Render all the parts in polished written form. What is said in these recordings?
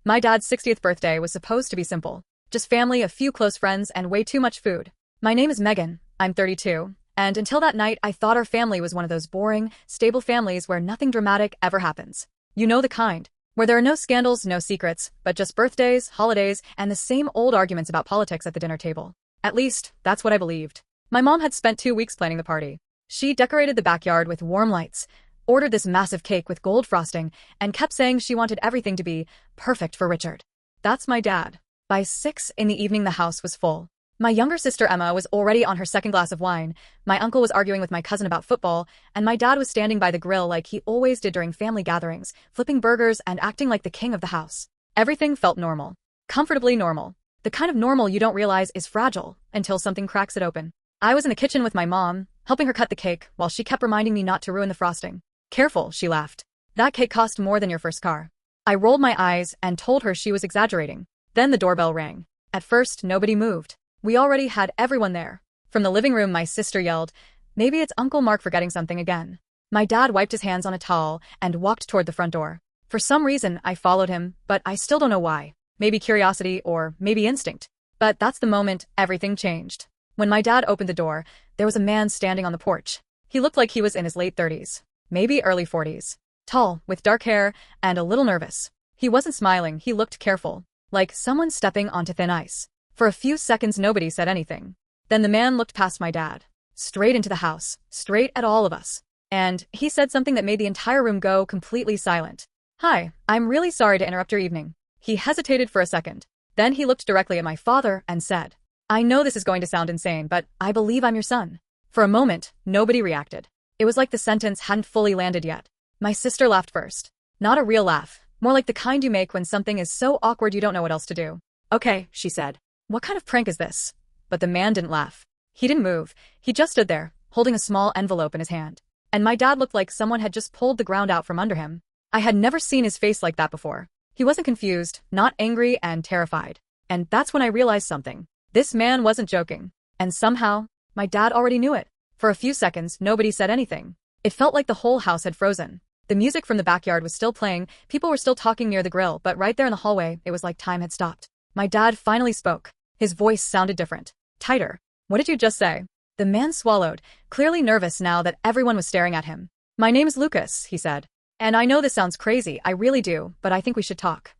My dad's 60th birthday was supposed to be simple. Just family, a few close friends, and way too much food. My name is Megan. I'm 32. And until that night, I thought our family was one of those boring, stable families where nothing dramatic ever happens. You know the kind. Where there are no scandals, no secrets, but just birthdays, holidays, and the same old arguments about politics at the dinner table. At least, that's what I believed. My mom had spent 2 weeks planning the party. She decorated the backyard with warm lights, ordered this massive cake with gold frosting, and kept saying she wanted everything to be perfect for Richard. That's my dad. By 6 in the evening, the house was full. My younger sister Emma was already on her second glass of wine, my uncle was arguing with my cousin about football, and my dad was standing by the grill like he always did during family gatherings, flipping burgers and acting like the king of the house. Everything felt normal. Comfortably normal. The kind of normal you don't realize is fragile until something cracks it open. I was in the kitchen with my mom, helping her cut the cake, while she kept reminding me not to ruin the frosting. Careful, she laughed. That cake cost more than your first car. I rolled my eyes and told her she was exaggerating. Then the doorbell rang. At first, nobody moved. We already had everyone there. From the living room, my sister yelled, "Maybe it's Uncle Mark forgetting something again." My dad wiped his hands on a towel and walked toward the front door. For some reason, I followed him, but I still don't know why. Maybe curiosity or maybe instinct. But that's the moment everything changed. When my dad opened the door, there was a man standing on the porch. He looked like he was in his late 30s, maybe early 40s. Tall, with dark hair, and a little nervous. He wasn't smiling, he looked careful, like someone stepping onto thin ice. For a few seconds, nobody said anything. Then the man looked past my dad, straight into the house, straight at all of us. And he said something that made the entire room go completely silent. "Hi, I'm really sorry to interrupt your evening." He hesitated for a second. Then he looked directly at my father and said, "I know this is going to sound insane, but I believe I'm your son." For a moment, nobody reacted. It was like the sentence hadn't fully landed yet. My sister laughed first. Not a real laugh, more like the kind you make when something is so awkward you don't know what else to do. "Okay," she said. "What kind of prank is this?" But the man didn't laugh. He didn't move. He just stood there, holding a small envelope in his hand. And my dad looked like someone had just pulled the ground out from under him. I had never seen his face like that before. He wasn't confused, not angry and terrified. And that's when I realized something. This man wasn't joking. And somehow, my dad already knew it. For a few seconds, nobody said anything. It felt like the whole house had frozen. The music from the backyard was still playing, people were still talking near the grill, but right there in the hallway, it was like time had stopped. My dad finally spoke. His voice sounded different. Tighter. "What did you just say?" The man swallowed, clearly nervous now that everyone was staring at him. "My name's Lucas," he said. "And I know this sounds crazy, I really do, but I think we should talk."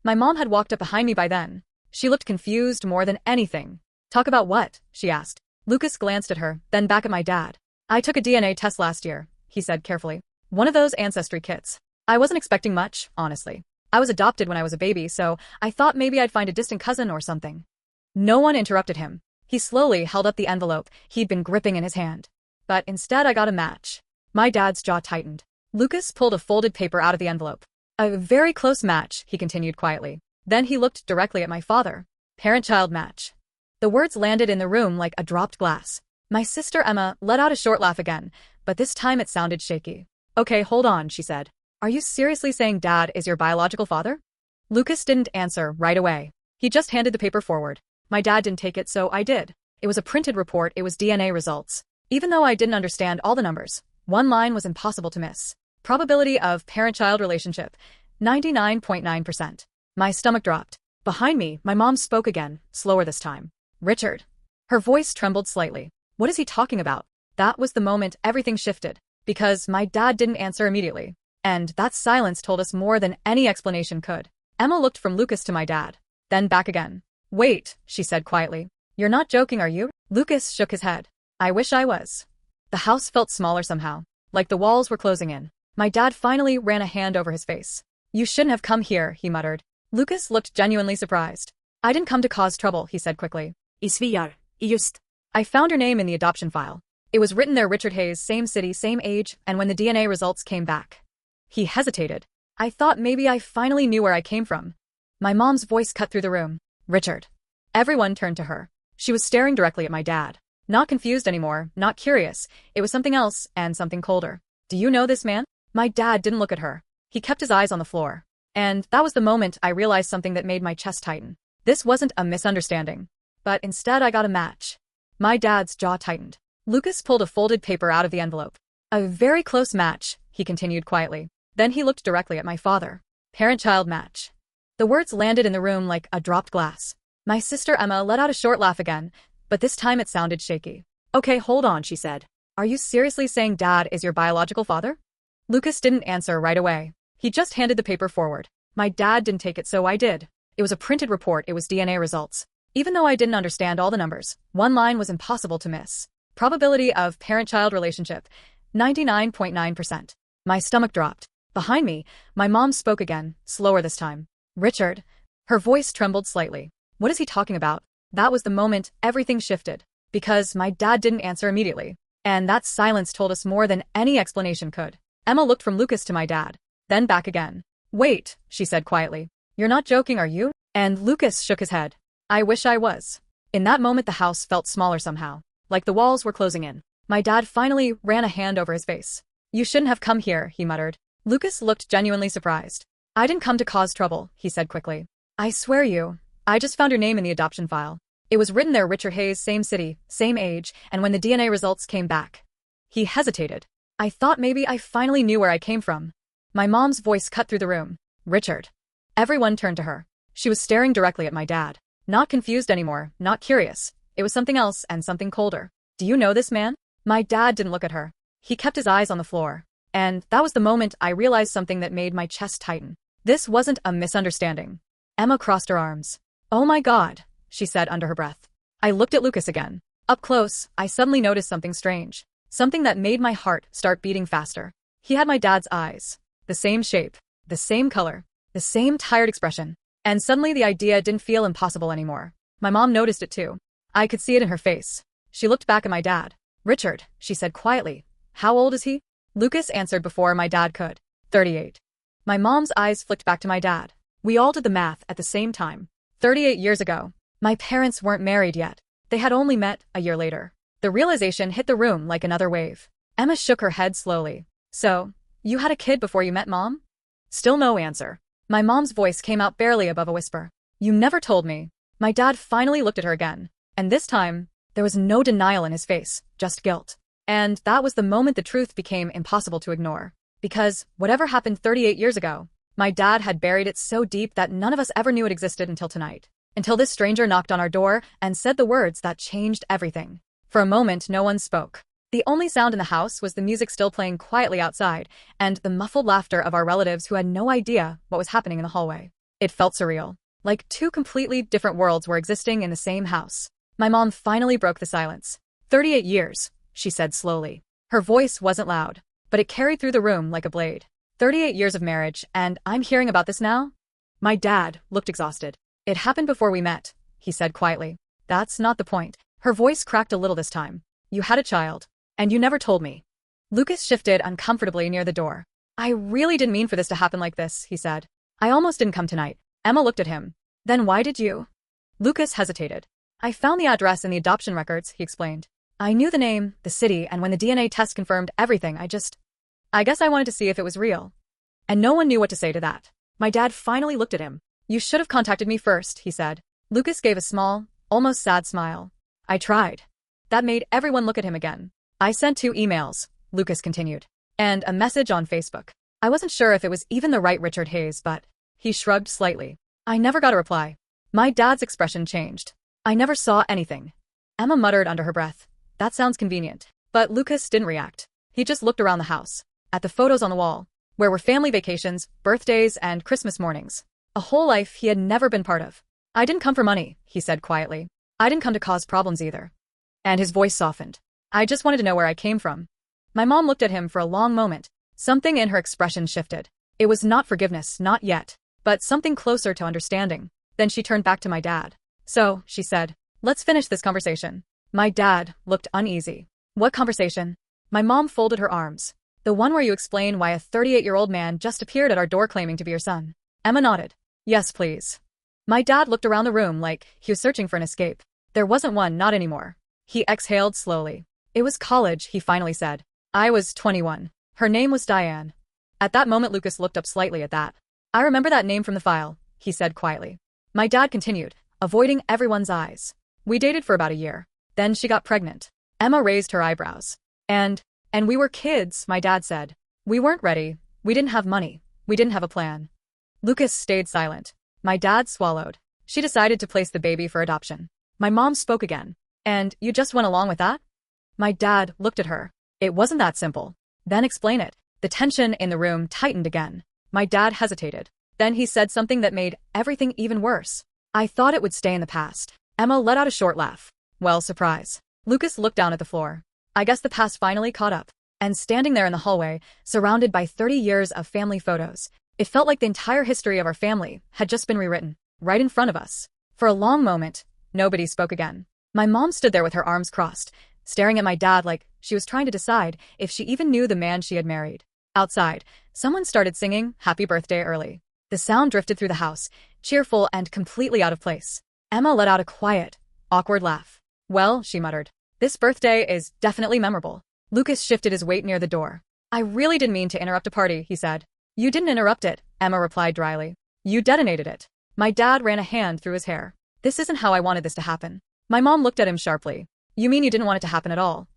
My mom had walked up behind me by then. She looked confused more than anything. "Talk about what?" she asked. Lucas glanced at her, then back at my dad. "I took a DNA test last year," he said carefully. "One of those ancestry kits. I wasn't expecting much, honestly. I was adopted when I was a baby, so I thought maybe I'd find a distant cousin or something." No one interrupted him. He slowly held up the envelope he'd been gripping in his hand. But instead I got a match. My dad's jaw tightened. Lucas pulled a folded paper out of the envelope. "A very close match," he continued quietly. Then he looked directly at my father. "Parent-child match." The words landed in the room like a dropped glass. My sister Emma let out a short laugh again, but this time it sounded shaky. "Okay, hold on," she said. "Are you seriously saying Dad is your biological father?" Lucas didn't answer right away. He just handed the paper forward. My dad didn't take it, so I did. It was a printed report, it was DNA results. Even though I didn't understand all the numbers, one line was impossible to miss. Probability of parent-child relationship, 99.9%. My stomach dropped. Behind me, my mom spoke again, slower this time. "Richard." Her voice trembled slightly. "What is he talking about?" That was the moment everything shifted, because my dad didn't answer immediately. And that silence told us more than any explanation could. Emma looked from Lucas to my dad, then back again. "Wait," she said quietly. "You're not joking, are you?" Lucas shook his head. "I wish I was." The house felt smaller somehow, like the walls were closing in. My dad finally ran a hand over his face. "You shouldn't have come here," he muttered. Lucas looked genuinely surprised. "I didn't come to cause trouble," he said quickly. I found your name in the adoption file. It was written there, Richard Hayes, same city, same age, and when the DNA results came back." He hesitated. I thought maybe I finally knew where I came from. My mom's voice cut through the room. "Richard." Everyone turned to her. She was staring directly at my dad. Not confused anymore, not curious. It was something else, and something colder. "Do you know this man?" My dad didn't look at her. He kept his eyes on the floor. And that was the moment I realized something that made my chest tighten. This wasn't a misunderstanding. But instead I got a match. My dad's jaw tightened. Lucas pulled a folded paper out of the envelope. "A very close match," he continued quietly. Then he looked directly at my father. "Parent-child match." The words landed in the room like a dropped glass. My sister Emma let out a short laugh again, but this time it sounded shaky. Okay, hold on, she said. Are you seriously saying Dad is your biological father? Lucas didn't answer right away. He just handed the paper forward. My dad didn't take it, so I did. It was a printed report, it was DNA results. Even though I didn't understand all the numbers, one line was impossible to miss. Probability of parent-child relationship, 99.9%. My stomach dropped. Behind me, my mom spoke again, slower this time. Richard. Her voice trembled slightly. What is he talking about? That was the moment everything shifted. Because my dad didn't answer immediately. And that silence told us more than any explanation could. Emma looked from Lucas to my dad, then back again. Wait, she said quietly. You're not joking, are you? And Lucas shook his head. I wish I was. In that moment the house felt smaller somehow, like the walls were closing in. My dad finally ran a hand over his face. You shouldn't have come here, he muttered. Lucas looked genuinely surprised. I didn't come to cause trouble, he said quickly. I swear I just found your name in the adoption file. It was written there, Richard Hayes, same city, same age, and when the DNA results came back. He hesitated. I thought maybe I finally knew where I came from. My mom's voice cut through the room. Richard. Everyone turned to her. She was staring directly at my dad. Not confused anymore, not curious. It was something else and something colder. Do you know this man? My dad didn't look at her. He kept his eyes on the floor. And that was the moment I realized something that made my chest tighten. This wasn't a misunderstanding. Emma crossed her arms. Oh my God, she said under her breath. I looked at Lucas again. Up close, I suddenly noticed something strange. Something that made my heart start beating faster. He had my dad's eyes. The same shape, the same color, the same tired expression. And suddenly the idea didn't feel impossible anymore. My mom noticed it too. I could see it in her face. She looked back at my dad. Richard, she said quietly. How old is he? Lucas answered before my dad could. 38. My mom's eyes flicked back to my dad. We all did the math at the same time. 38 years ago. My parents weren't married yet. They had only met a year later. The realization hit the room like another wave. Emma shook her head slowly. So, you had a kid before you met Mom? Still no answer. My mom's voice came out barely above a whisper. You never told me. My dad finally looked at her again. And this time, there was no denial in his face, just guilt. And that was the moment the truth became impossible to ignore. Because whatever happened 38 years ago, my dad had buried it so deep that none of us ever knew it existed until tonight. Until this stranger knocked on our door and said the words that changed everything. For a moment, no one spoke. The only sound in the house was the music still playing quietly outside and the muffled laughter of our relatives who had no idea what was happening in the hallway. It felt surreal. Like two completely different worlds were existing in the same house. My mom finally broke the silence. 38 years, she said slowly. Her voice wasn't loud, but it carried through the room like a blade. 38 years of marriage, and I'm hearing about this now? My dad looked exhausted. It happened before we met, he said quietly. That's not the point. Her voice cracked a little this time. You had a child, and you never told me. Lucas shifted uncomfortably near the door. I really didn't mean for this to happen like this, he said. I almost didn't come tonight. Emma looked at him. Then why did you? Lucas hesitated. I found the address in the adoption records, he explained. I knew the name, the city, and when the DNA test confirmed everything, I guess I wanted to see if it was real. And no one knew what to say to that. My dad finally looked at him. You should have contacted me first, he said. Lucas gave a small, almost sad smile. I tried. That made everyone look at him again. I sent 2 emails, Lucas continued, and a message on Facebook. I wasn't sure if it was even the right Richard Hayes, but he shrugged slightly. I never got a reply. My dad's expression changed. I never saw anything. Emma muttered under her breath. That sounds convenient. But Lucas didn't react. He just looked around the house, at the photos on the wall, where were family vacations, birthdays, and Christmas mornings. A whole life he had never been part of. I didn't come for money, he said quietly. I didn't come to cause problems either. And his voice softened. I just wanted to know where I came from. My mom looked at him for a long moment. Something in her expression shifted. It was not forgiveness, not yet, but something closer to understanding. Then she turned back to my dad. So, she said, let's finish this conversation. My dad looked uneasy. What conversation? My mom folded her arms. The one where you explain why a 38-year-old man just appeared at our door claiming to be your son. Emma nodded. Yes, please. My dad looked around the room like he was searching for an escape. There wasn't one, not anymore. He exhaled slowly. It was college, he finally said. I was 21. Her name was Diane. At that moment Lucas looked up slightly at that. I remember that name from the file, he said quietly. My dad continued, avoiding everyone's eyes. We dated for about a year. Then she got pregnant. Emma raised her eyebrows. And we were kids, my dad said. We weren't ready. We didn't have money. We didn't have a plan. Lucas stayed silent. My dad swallowed. She decided to place the baby for adoption. My mom spoke again. And you just went along with that? My dad looked at her. It wasn't that simple. Then explain it. The tension in the room tightened again. My dad hesitated. Then he said something that made everything even worse. I thought it would stay in the past. Emma let out a short laugh. Well, surprise. Lucas looked down at the floor. I guess the past finally caught up. And standing there in the hallway, surrounded by 30 years of family photos, it felt like the entire history of our family had just been rewritten, right in front of us. For a long moment, nobody spoke again. My mom stood there with her arms crossed, staring at my dad like she was trying to decide if she even knew the man she had married. Outside, someone started singing Happy Birthday early. The sound drifted through the house, cheerful and completely out of place. Emma let out a quiet, awkward laugh. Well, she muttered, this birthday is definitely memorable. Lucas shifted his weight near the door. I really didn't mean to interrupt a party, he said. You didn't interrupt it, Emma replied dryly. You detonated it. My dad ran a hand through his hair. This isn't how I wanted this to happen. My mom looked at him sharply. You mean you didn't want it to happen at all?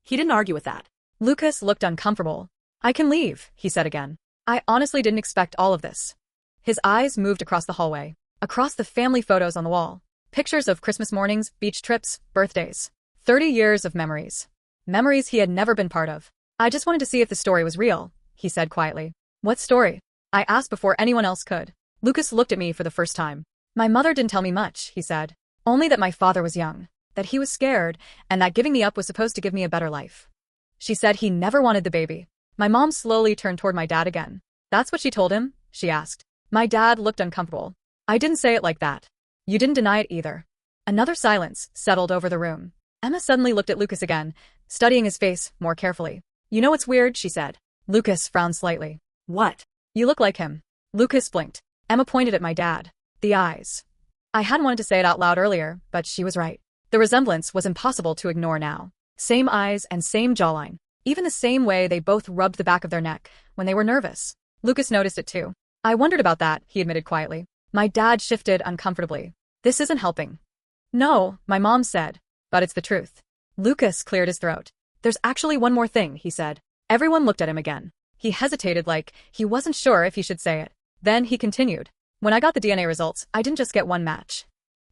He didn't argue with that. Lucas looked uncomfortable. I can leave, he said again. I honestly didn't expect all of this. His eyes moved across the hallway, across the family photos on the wall. Pictures of Christmas mornings, beach trips, birthdays. 30 years of memories. Memories he had never been part of. I just wanted to see if the story was real, he said quietly. What story? I asked before anyone else could. Lucas looked at me for the first time. My mother didn't tell me much, he said. Only that my father was young, that he was scared, and that giving me up was supposed to give me a better life. She said he never wanted the baby. My mom slowly turned toward my dad again. That's what she told him? She asked. My dad looked uncomfortable. I didn't say it like that. You didn't deny it either. Another silence settled over the room. Emma suddenly looked at Lucas again, studying his face more carefully. You know what's weird, she said. Lucas frowned slightly. What? You look like him. Lucas blinked. Emma pointed at my dad. The eyes. I hadn't wanted to say it out loud earlier, but she was right. The resemblance was impossible to ignore now. Same eyes and same jawline. Even the same way they both rubbed the back of their neck when they were nervous. Lucas noticed it too. I wondered about that, he admitted quietly. My dad shifted uncomfortably. This isn't helping. No, my mom said. But it's the truth. Lucas cleared his throat. There's actually one more thing, he said. Everyone looked at him again. He hesitated like he wasn't sure if he should say it. Then he continued. When I got the DNA results, I didn't just get one match.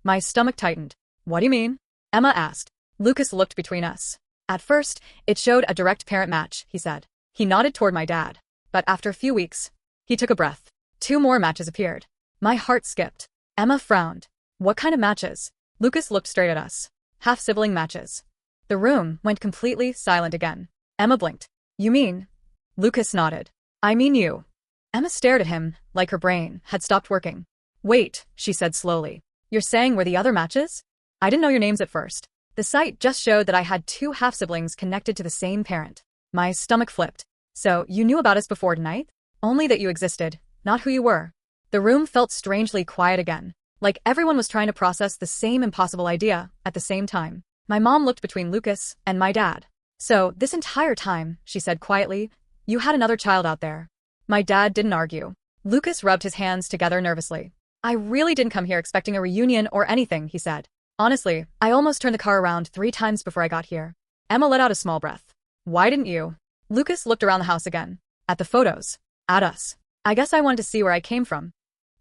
My stomach tightened. What do you mean? Emma asked. Lucas looked between us. At first, it showed a direct parent match, he said. He nodded toward my dad. But after a few weeks, he took a breath. 2 more matches appeared. My heart skipped. Emma frowned. What kind of matches? Lucas looked straight at us. Half-sibling matches. The room went completely silent again. Emma blinked. You mean? Lucas nodded. I mean you. Emma stared at him, like her brain had stopped working. Wait, she said slowly. You're saying we're the other matches? I didn't know your names at first. The site just showed that I had 2 half-siblings connected to the same parent. My stomach flipped. So, you knew about us before tonight? Only that you existed, not who you were. The room felt strangely quiet again, like everyone was trying to process the same impossible idea at the same time. My mom looked between Lucas and my dad. So, this entire time, she said quietly, you had another child out there. My dad didn't argue. Lucas rubbed his hands together nervously. I really didn't come here expecting a reunion or anything, he said. Honestly, I almost turned the car around 3 times before I got here. Emma let out a small breath. Why didn't you? Lucas looked around the house again. At the photos. At us. I guess I wanted to see where I came from.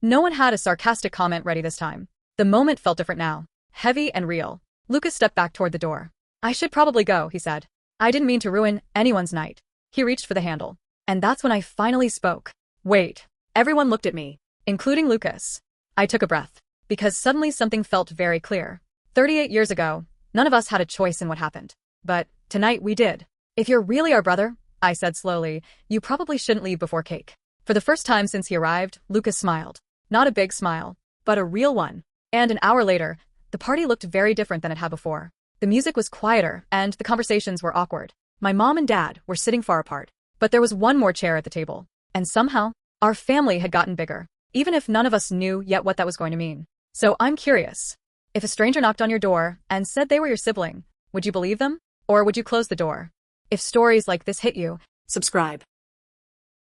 No one had a sarcastic comment ready this time. The moment felt different now. Heavy and real. Lucas stepped back toward the door. I should probably go, he said. I didn't mean to ruin anyone's night. He reached for the handle. And that's when I finally spoke. Wait. Everyone looked at me, including Lucas. I took a breath, because suddenly something felt very clear. 38 years ago, none of us had a choice in what happened. But tonight we did. If you're really our brother, I said slowly, you probably shouldn't leave before cake. For the first time since he arrived, Lucas smiled. Not a big smile, but a real one. And an hour later, the party looked very different than it had before. The music was quieter, and the conversations were awkward. My mom and dad were sitting far apart. But there was one more chair at the table. And somehow, our family had gotten bigger. Even if none of us knew yet what that was going to mean. So I'm curious. If a stranger knocked on your door and said they were your sibling, would you believe them? Or would you close the door? If stories like this hit you, subscribe.